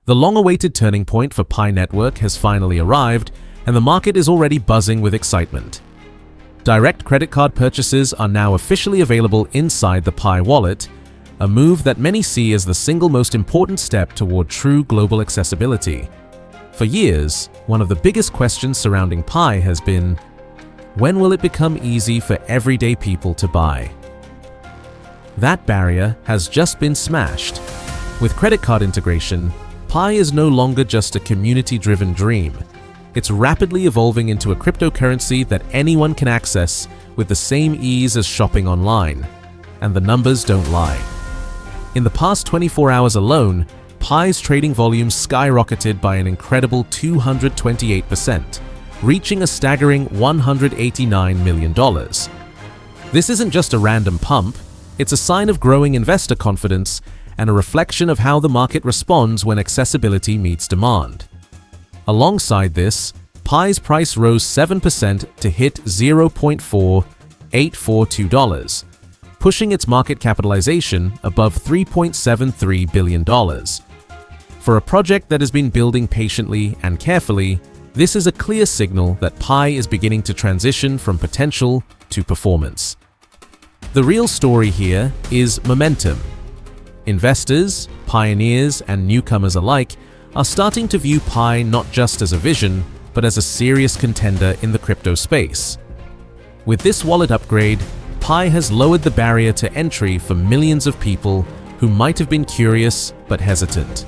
The long-awaited turning point for Pi Network has finally arrived, and the market is already buzzing with excitement. Direct credit card purchases are now officially available inside the Pi wallet, a move that many see as the single most important step toward true global accessibility. For years, one of the biggest questions surrounding Pi has been, when will it become easy for everyday people to buy? That barrier has just been smashed. With credit card integration, Pi is no longer just a community-driven dream. It's rapidly evolving into a cryptocurrency that anyone can access with the same ease as shopping online. And the numbers don't lie. In the past 24 hours alone, Pi's trading volume skyrocketed by an incredible 228%, reaching a staggering $189 million. This isn't just a random pump, it's a sign of growing investor confidence and a reflection of how the market responds when accessibility meets demand. Alongside this, Pi's price rose 7% to hit $0.4842, pushing its market capitalization above $3.73 billion. For a project that has been building patiently and carefully, this is a clear signal that Pi is beginning to transition from potential to performance. The real story here is momentum. Investors, pioneers, and newcomers alike are starting to view Pi not just as a vision, but as a serious contender in the crypto space. With this wallet upgrade, Pi has lowered the barrier to entry for millions of people who might have been curious but hesitant.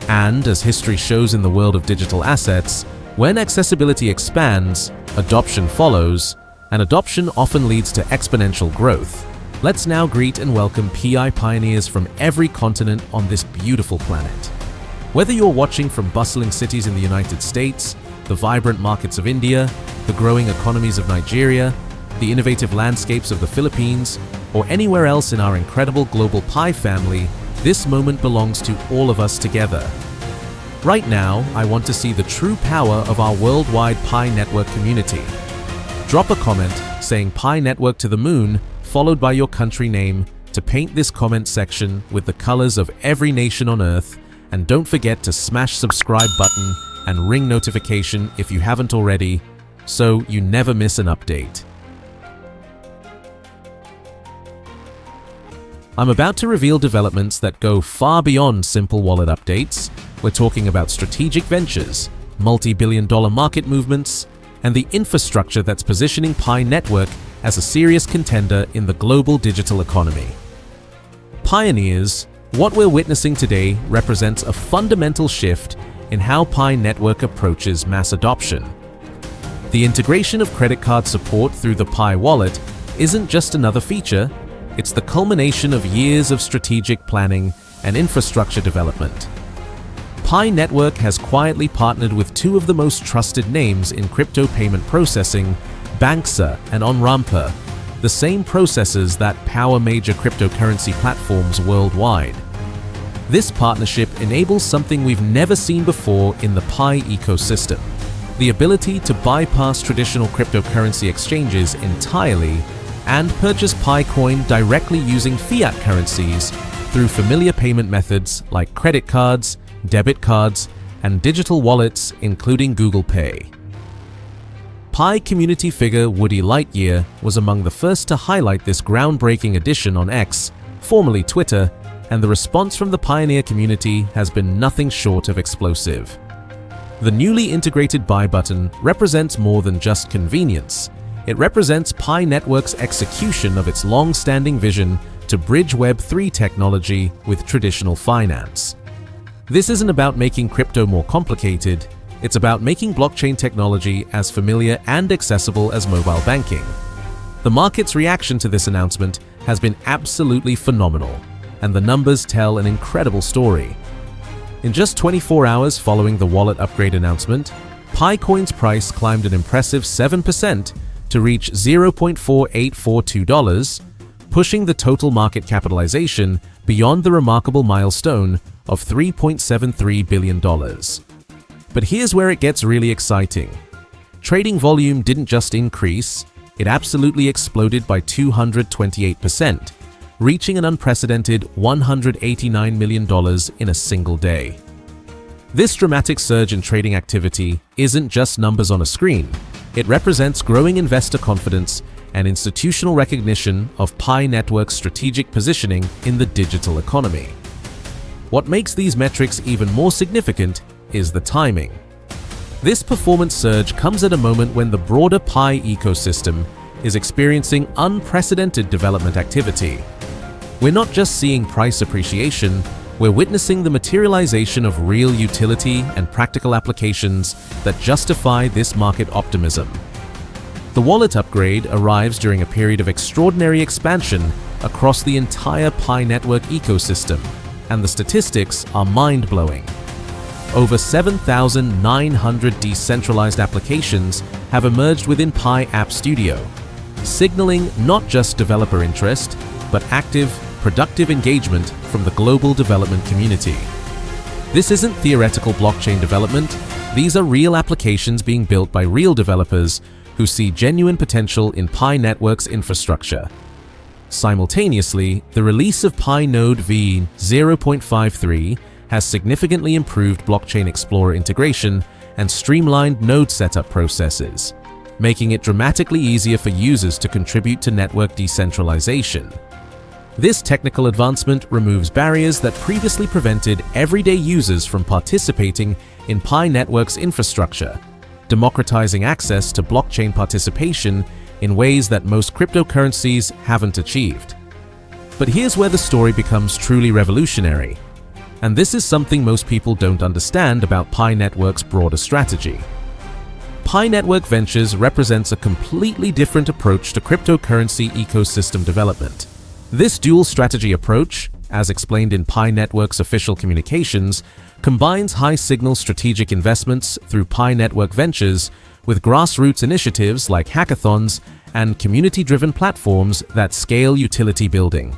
And as history shows in the world of digital assets, when accessibility expands, adoption follows, and adoption often leads to exponential growth. Let's now greet and welcome PI pioneers from every continent on this beautiful planet. Whether you're watching from bustling cities in the United States, the vibrant markets of India, the growing economies of Nigeria, the innovative landscapes of the Philippines, or anywhere else in our incredible global Pi family, this moment belongs to all of us together. Right now, I want to see the true power of our worldwide Pi Network community. Drop a comment saying Pi Network to the moon, followed by your country name, to paint this comment section with the colors of every nation on Earth, and don't forget to smash subscribe button and ring notification if you haven't already, so you never miss an update. I'm about to reveal developments that go far beyond simple wallet updates. We're talking about strategic ventures, multi-billion-dollar market movements, and the infrastructure that's positioning Pi Network as a serious contender in the global digital economy. Pioneers, what we're witnessing today represents a fundamental shift in how Pi Network approaches mass adoption. The integration of credit card support through the Pi wallet isn't just another feature, it's the culmination of years of strategic planning and infrastructure development. Pi Network has quietly partnered with two of the most trusted names in crypto payment processing, Banxa and OnRamper, the same processors that power major cryptocurrency platforms worldwide. This partnership enables something we've never seen before in the Pi ecosystem: the ability to bypass traditional cryptocurrency exchanges entirely and purchase PiCoin directly using fiat currencies through familiar payment methods like credit cards, debit cards, and digital wallets, including Google Pay. Pi community figure Woody Lightyear was among the first to highlight this groundbreaking addition on X, formerly Twitter, and the response from the Pioneer community has been nothing short of explosive. The newly integrated buy button represents more than just convenience. It represents Pi Network's execution of its long-standing vision to bridge Web3 technology with traditional finance. This isn't about making crypto more complicated, it's about making blockchain technology as familiar and accessible as mobile banking. The market's reaction to this announcement has been absolutely phenomenal, and the numbers tell an incredible story. In just 24 hours following the wallet upgrade announcement, PiCoin's price climbed an impressive 7% to reach $0.4842, pushing the total market capitalization beyond the remarkable milestone of $3.73 billion. But here's where it gets really exciting. Trading volume didn't just increase, it absolutely exploded by 228%, reaching an unprecedented $189 million in a single day. This dramatic surge in trading activity isn't just numbers on a screen. It represents growing investor confidence and institutional recognition of Pi Network's strategic positioning in the digital economy. What makes these metrics even more significant is the timing. This performance surge comes at a moment when the broader Pi ecosystem is experiencing unprecedented development activity. We're not just seeing price appreciation, we're witnessing the materialization of real utility and practical applications that justify this market optimism. The wallet upgrade arrives during a period of extraordinary expansion across the entire Pi Network ecosystem, and the statistics are mind-blowing. Over 7,900 decentralized applications have emerged within Pi App Studio, signaling not just developer interest, but active, productive engagement from the global development community. This isn't theoretical blockchain development, these are real applications being built by real developers who see genuine potential in Pi Network's infrastructure. Simultaneously, the release of Pi Node v0.53 has significantly improved Blockchain Explorer integration and streamlined node setup processes, making it dramatically easier for users to contribute to network decentralization. This technical advancement removes barriers that previously prevented everyday users from participating in Pi Network's infrastructure, democratizing access to blockchain participation in ways that most cryptocurrencies haven't achieved. But here's where the story becomes truly revolutionary. And this is something most people don't understand about Pi Network's broader strategy. Pi Network Ventures represents a completely different approach to cryptocurrency ecosystem development. This dual strategy approach, as explained in Pi Network's official communications, combines high-signal strategic investments through Pi Network Ventures with grassroots initiatives like hackathons and community-driven platforms that scale utility building.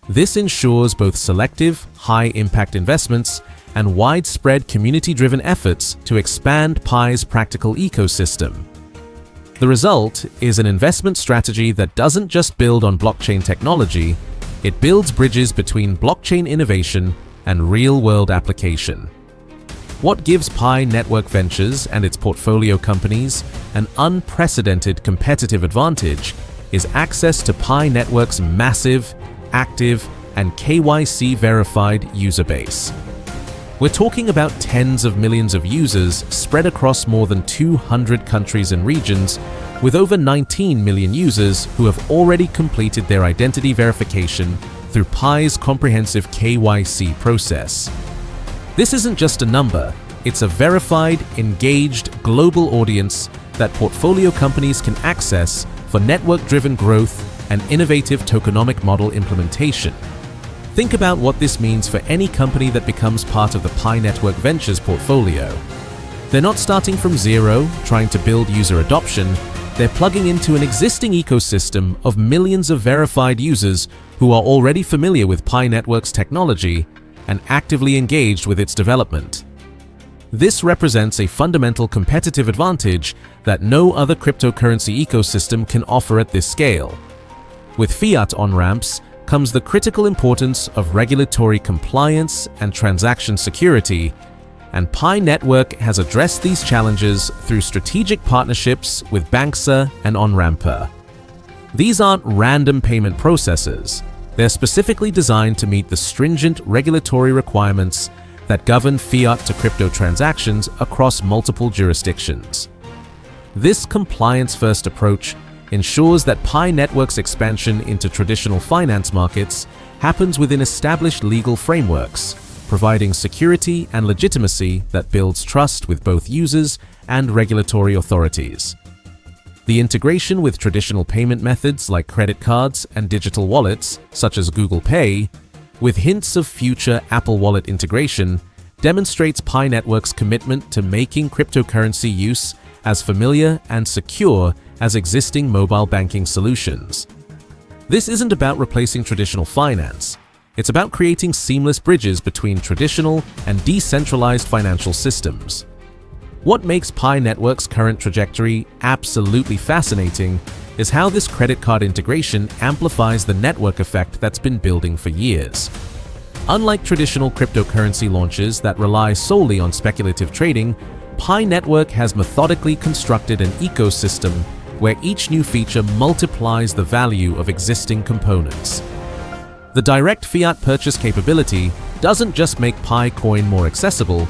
This ensures both selective, high-impact investments and widespread community-driven efforts to expand Pi's practical ecosystem. The result is an investment strategy that doesn't just build on blockchain technology, it builds bridges between blockchain innovation and real-world application. What gives Pi Network Ventures and its portfolio companies an unprecedented competitive advantage is access to Pi Network's massive, active, and KYC-verified user base. We're talking about tens of millions of users spread across more than 200 countries and regions, with over 19 million users who have already completed their identity verification through Pi's comprehensive KYC process. This isn't just a number, it's a verified, engaged global audience that portfolio companies can access for network-driven growth and innovative tokenomic model implementation. Think about what this means for any company that becomes part of the Pi Network Ventures portfolio. They're not starting from zero, trying to build user adoption, they're plugging into an existing ecosystem of millions of verified users who are already familiar with Pi Network's technology and actively engaged with its development. This represents a fundamental competitive advantage that no other cryptocurrency ecosystem can offer at this scale. With fiat on-ramps comes the critical importance of regulatory compliance and transaction security, and Pi Network has addressed these challenges through strategic partnerships with Banxa and OnRamper. These aren't random payment processors. They're specifically designed to meet the stringent regulatory requirements that govern fiat to crypto transactions across multiple jurisdictions. This compliance-first approach ensures that Pi Network's expansion into traditional finance markets happens within established legal frameworks, providing security and legitimacy that builds trust with both users and regulatory authorities. The integration with traditional payment methods like credit cards and digital wallets, such as Google Pay, with hints of future Apple Wallet integration, demonstrates Pi Network's commitment to making cryptocurrency use as familiar and secure as existing mobile banking solutions. This isn't about replacing traditional finance. It's about creating seamless bridges between traditional and decentralized financial systems. What makes Pi Network's current trajectory absolutely fascinating is how this credit card integration amplifies the network effect that's been building for years. Unlike traditional cryptocurrency launches that rely solely on speculative trading, Pi Network has methodically constructed an ecosystem where each new feature multiplies the value of existing components. The direct fiat purchase capability doesn't just make PiCoin more accessible,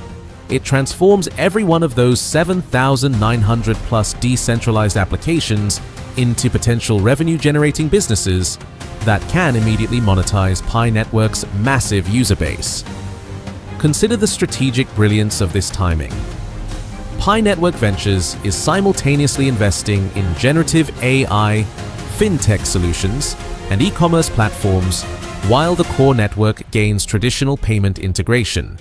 it transforms every one of those 7,900 plus decentralized applications into potential revenue-generating businesses that can immediately monetize Pi Network's massive user base. Consider the strategic brilliance of this timing. Pi Network Ventures is simultaneously investing in generative AI, fintech solutions, and e-commerce platforms, while the core network gains traditional payment integration.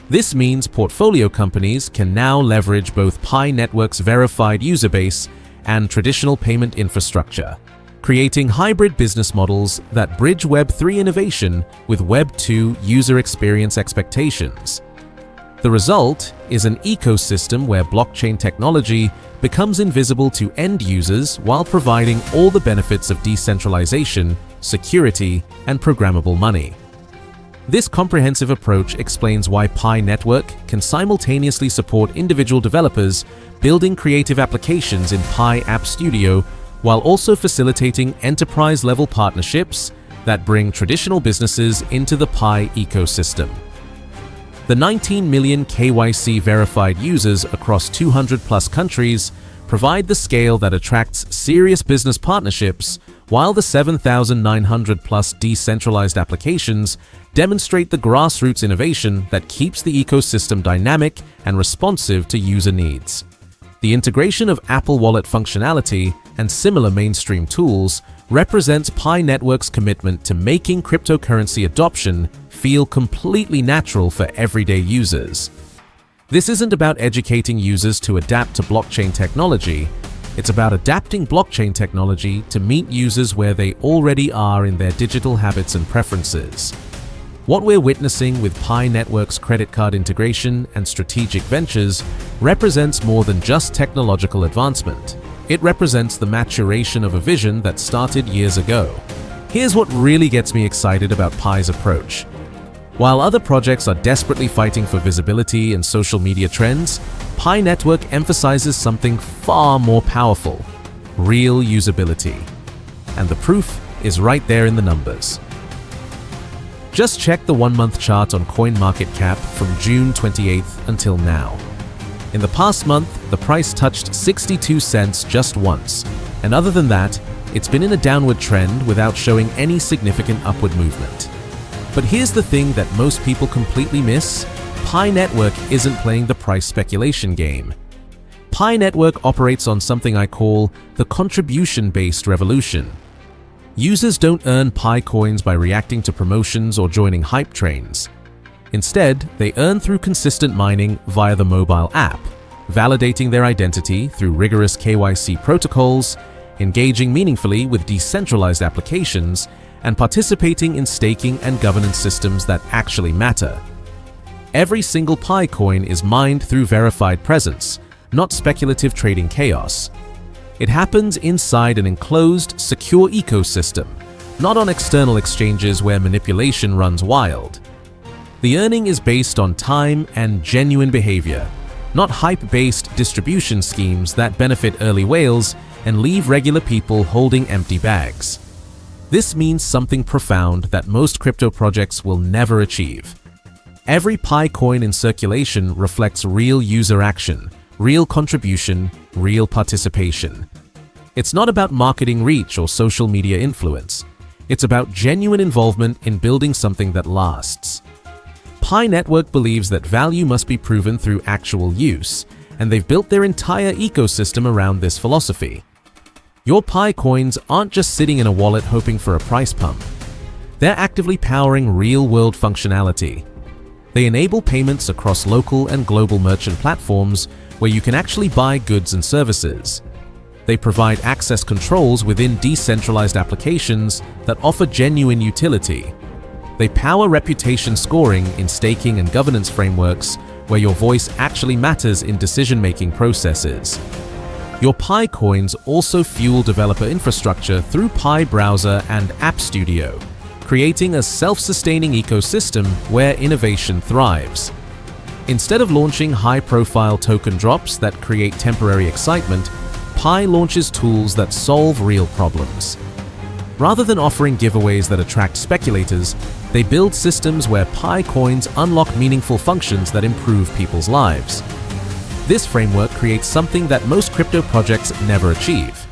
This means portfolio companies can now leverage both Pi Network's verified user base and traditional payment infrastructure, creating hybrid business models that bridge Web3 innovation with Web2 user experience expectations. The result is an ecosystem where blockchain technology becomes invisible to end users while providing all the benefits of decentralization, security, and programmable money. This comprehensive approach explains why Pi Network can simultaneously support individual developers building creative applications in Pi App Studio while also facilitating enterprise-level partnerships that bring traditional businesses into the Pi ecosystem. The 19 million KYC verified users across 200+ countries provide the scale that attracts serious business partnerships, while the 7,900+ decentralized applications demonstrate the grassroots innovation that keeps the ecosystem dynamic and responsive to user needs. The integration of Apple Wallet functionality and similar mainstream tools represents Pi Network's commitment to making cryptocurrency adoption feel completely natural for everyday users. This isn't about educating users to adapt to blockchain technology, it's about adapting blockchain technology to meet users where they already are in their digital habits and preferences. What we're witnessing with Pi Network's credit card integration and strategic ventures represents more than just technological advancement. It represents the maturation of a vision that started years ago. Here's what really gets me excited about Pi's approach. While other projects are desperately fighting for visibility and social media trends, Pi Network emphasizes something far more powerful: real usability. And the proof is right there in the numbers. Just check the 1-month chart on CoinMarketCap from June 28th until now. In the past month, the price touched 62 cents just once, and other than that, it's been in a downward trend without showing any significant upward movement. But here's the thing that most people completely miss: Pi Network isn't playing the price speculation game. Pi Network operates on something I call the contribution-based revolution. Users don't earn Pi coins by reacting to promotions or joining hype trains. Instead, they earn through consistent mining via the mobile app, validating their identity through rigorous KYC protocols, engaging meaningfully with decentralized applications, and participating in staking and governance systems that actually matter. Every single Pi coin is mined through verified presence, not speculative trading chaos. It happens inside an enclosed, secure ecosystem, not on external exchanges where manipulation runs wild. The earning is based on time and genuine behavior, not hype-based distribution schemes that benefit early whales and leave regular people holding empty bags. This means something profound that most crypto projects will never achieve. Every Pi coin in circulation reflects real user action, real contribution, real participation. It's not about marketing reach or social media influence. It's about genuine involvement in building something that lasts. Pi Network believes that value must be proven through actual use, and they've built their entire ecosystem around this philosophy. Your Pi coins aren't just sitting in a wallet hoping for a price pump. They're actively powering real-world functionality. They enable payments across local and global merchant platforms where you can actually buy goods and services. They provide access controls within decentralized applications that offer genuine utility. They power reputation scoring in staking and governance frameworks where your voice actually matters in decision-making processes. Your Pi coins also fuel developer infrastructure through Pi Browser and App Studio, creating a self-sustaining ecosystem where innovation thrives. Instead of launching high-profile token drops that create temporary excitement, Pi launches tools that solve real problems. Rather than offering giveaways that attract speculators, they build systems where Pi coins unlock meaningful functions that improve people's lives. This framework creates something that most crypto projects never achieve: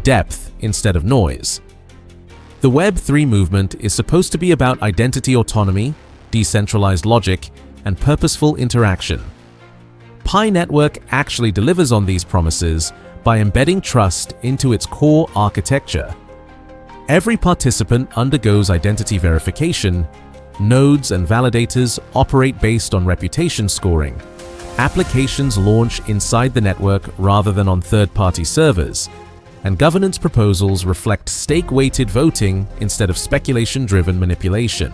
depth instead of noise. The Web3 movement is supposed to be about identity autonomy, decentralized logic, and purposeful interaction. Pi Network actually delivers on these promises by embedding trust into its core architecture. Every participant undergoes identity verification, nodes and validators operate based on reputation scoring, applications launch inside the network rather than on third-party servers, and governance proposals reflect stake-weighted voting instead of speculation-driven manipulation.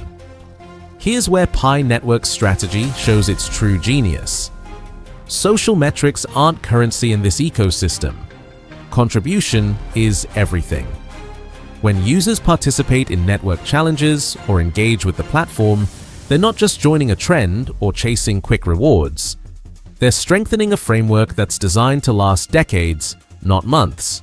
Here's where Pi Network's strategy shows its true genius. Social metrics aren't currency in this ecosystem. Contribution is everything. When users participate in network challenges or engage with the platform, they're not just joining a trend or chasing quick rewards. They're strengthening a framework that's designed to last decades, not months.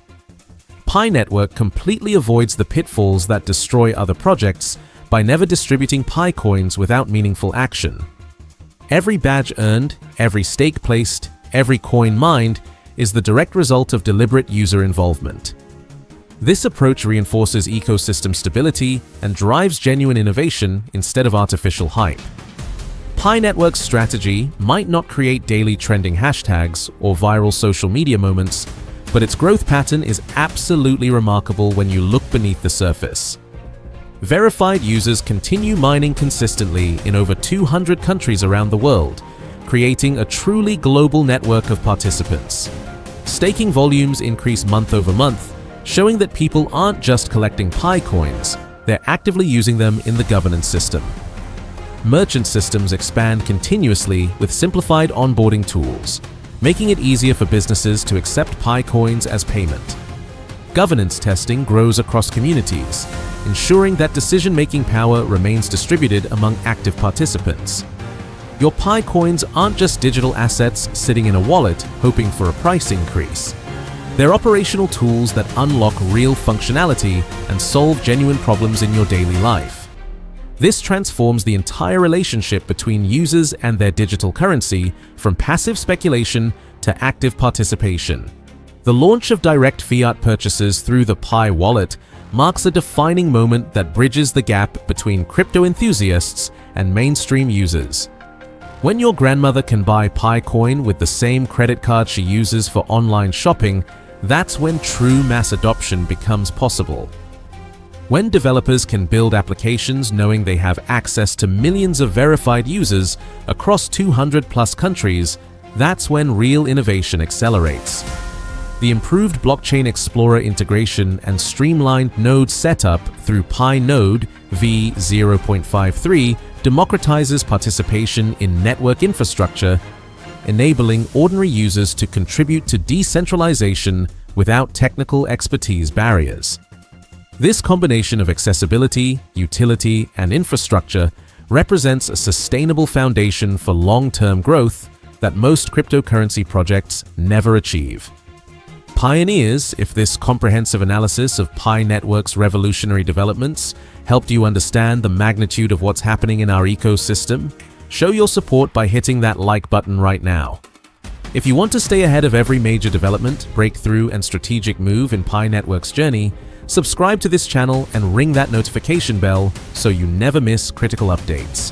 Pi Network completely avoids the pitfalls that destroy other projects by never distributing Pi coins without meaningful action. Every badge earned, every stake placed, every coin mined is the direct result of deliberate user involvement. This approach reinforces ecosystem stability and drives genuine innovation instead of artificial hype. Pi Network's strategy might not create daily trending hashtags or viral social media moments, but its growth pattern is absolutely remarkable when you look beneath the surface. Verified users continue mining consistently in over 200 countries around the world, creating a truly global network of participants. Staking volumes increase month over month, showing that people aren't just collecting Pi coins, they're actively using them in the governance system. Merchant systems expand continuously with simplified onboarding tools, making it easier for businesses to accept Pi coins as payment. Governance testing grows across communities, ensuring that decision-making power remains distributed among active participants. Your Pi coins aren't just digital assets sitting in a wallet hoping for a price increase. They're operational tools that unlock real functionality and solve genuine problems in your daily life. This transforms the entire relationship between users and their digital currency from passive speculation to active participation. The launch of direct fiat purchases through the Pi wallet marks a defining moment that bridges the gap between crypto enthusiasts and mainstream users. When your grandmother can buy PiCoin with the same credit card she uses for online shopping, that's when true mass adoption becomes possible. When developers can build applications knowing they have access to millions of verified users across 200+ countries, that's when real innovation accelerates. The improved Blockchain Explorer integration and streamlined node setup through Pi Node v0.53 democratizes participation in network infrastructure, enabling ordinary users to contribute to decentralization without technical expertise barriers. This combination of accessibility, utility, and infrastructure represents a sustainable foundation for long-term growth that most cryptocurrency projects never achieve. Pioneers, if this comprehensive analysis of Pi Network's revolutionary developments helped you understand the magnitude of what's happening in our ecosystem, show your support by hitting that like button right now. If you want to stay ahead of every major development, breakthrough, and strategic move in Pi Network's journey, subscribe to this channel and ring that notification bell so you never miss critical updates.